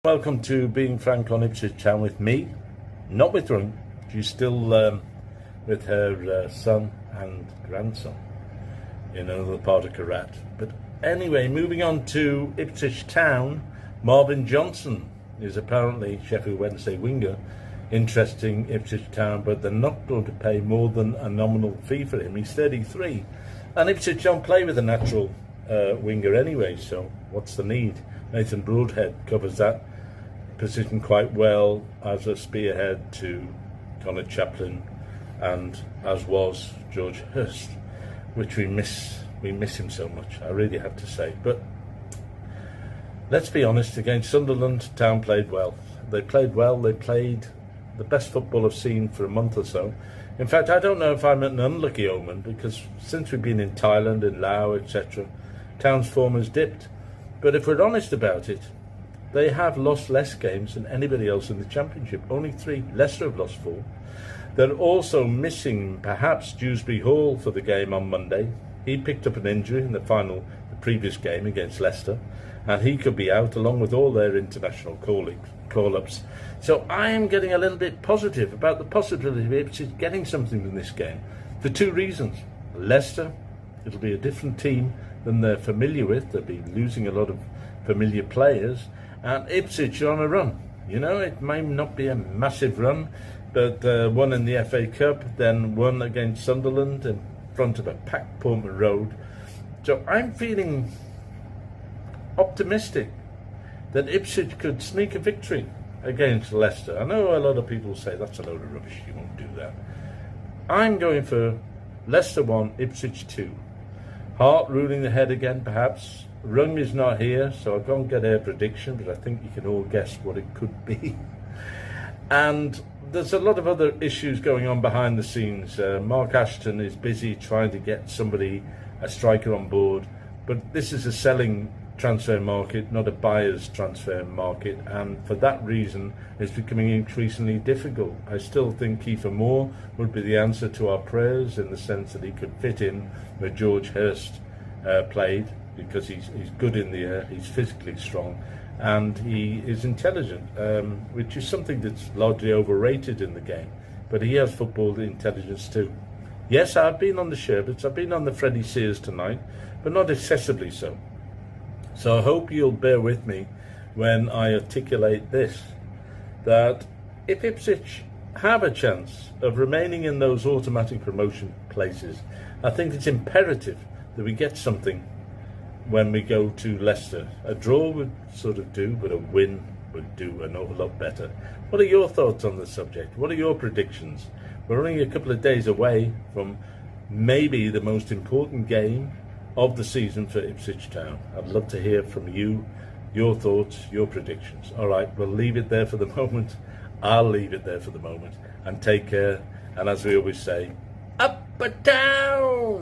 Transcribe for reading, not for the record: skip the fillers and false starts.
Welcome to Being Frank on Ipswich Town with me, not with Rung. She's still with her son and grandson in another part of Karat. But anyway, moving on to Ipswich Town, Marvin Johnson is apparently Sheffield Wednesday winger, interesting Ipswich Town, but they're not going to pay more than a nominal fee for him. He's 33, and Ipswich don't play with a natural winger anyway, so what's the need? Nathan Broadhead covers that position quite well as a spearhead to Connor Chaplin, and as was George Hurst, which we miss him so much, I really have to say. But let's be honest, against Sunderland, Town played well. They played the best football I've seen for a month or so. In fact, I don't know if I'm an unlucky omen, because since we've been in Thailand and Laos, etc., Town's form has dipped. But if we're honest about it, they have lost less games than anybody else in the Championship. Only 3. Leicester have lost 4. They're also missing perhaps Dewsbury Hall for the game on Monday. He picked up an injury in the previous game against Leicester, and he could be out along with all their international call-ups. So I am getting a little bit positive about the possibility of Ipswich getting something from this game for 2 reasons. Leicester, it'll be a different team than they're familiar with. They'll be losing a lot of familiar players, and Ipswich are on a run. You know, it may not be a massive run, but one in the FA Cup, then one against Sunderland in front of a packed Portman Road. So I'm feeling optimistic that Ipswich could sneak a victory against Leicester. I know a lot of people say that's a load of rubbish, you won't do that. I'm going for Leicester 1, Ipswich 2. Hart ruling the head again, perhaps. Rung is not here, so I can't get a prediction, but I think you can all guess what it could be. And there's a lot of other issues going on behind the scenes. Mark Ashton is busy trying to get a striker on board, but this is a selling transfer market, not a buyer's transfer market, and for that reason it's becoming increasingly difficult. I still think Kiefer Moore would be the answer to our prayers, in the sense that he could fit in where George Hurst played, because he's good in the air, he's physically strong, and he is intelligent, which is something that's largely overrated in the game. But he has football intelligence too. Yes, I've been on the Sherbets, I've been on the Freddie Sears tonight, but not excessively so. So I hope you'll bear with me when I articulate this, that if Ipswich have a chance of remaining in those automatic promotion places, I think it's imperative that we get something when we go to Leicester. A draw would sort of do, but a win would do an awful lot better. What are your thoughts on the subject? What are your predictions? We're only a couple of days away from maybe the most important game of the season for Ipswich Town. I'd love to hear from you, your thoughts, your predictions. All right, we'll leave it there for the moment. I'll leave it there for the moment, and take care. And as we always say, up and down!